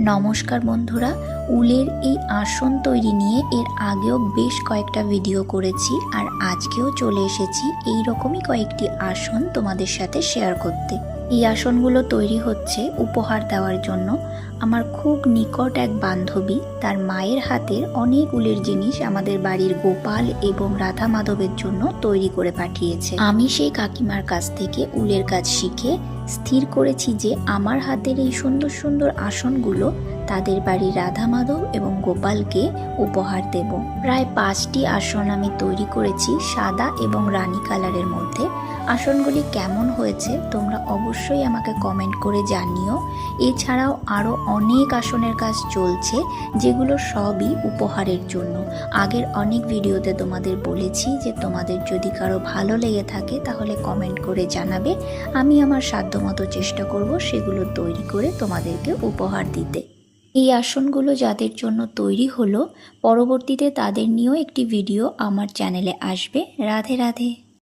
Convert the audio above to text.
নমস্কার বন্ধুরা, উলের এই আসন তৈরি নিয়ে এর আগেও বেশ কয়েকটা ভিডিও করেছি আর আজকেও চলে এসেছি এই রকমই কয়েকটি আসন তোমাদের সাথে শেয়ার করতে। এই আসনগুলো তৈরি হচ্ছে উপহার দেওয়ার জন্য। আমার খুব নিকট এক বান্ধবী তার মায়ের হাতের অনেক উলের জিনিস আমাদের বাড়ির গোপাল এবং রাধা মাধবের জন্য তৈরি করে পাঠিয়েছে। আমি সেই কাকিমার কাছ থেকে উলের কাজ শিখে স্থির করেছি যে আমার হাতের এই সুন্দর সুন্দর আসনগুলো তাদের বাড়ির রাধা মাধব এবং গোপালকে উপহার দেব। প্রায় 5টি আসন আমি তৈরি করেছি সাদা এবং রানী কালারের মধ্যে। আসনগুলি কেমন হয়েছে তোমরা অবশ্যই আমাকে কমেন্ট করে জানিও। এছাড়াও আরও অনেক আসনের কাজ চলছে যেগুলো সবই উপহারের জন্য। আগের অনেক ভিডিওতে তোমাদের বলেছি যে তোমাদের যদি কারো ভালো লেগে থাকে তাহলে কমেন্ট করে জানাবে, আমি আমার সাধ্যমতো চেষ্টা করব সেগুলো তৈরি করে তোমাদেরকে উপহার দিতে। এই আসনগুলো যাদের জন্য তৈরি হলো পরবর্তীতে তাদের নিয়েও একটি ভিডিও আমার চ্যানেলে আসবে। রাধে রাধে।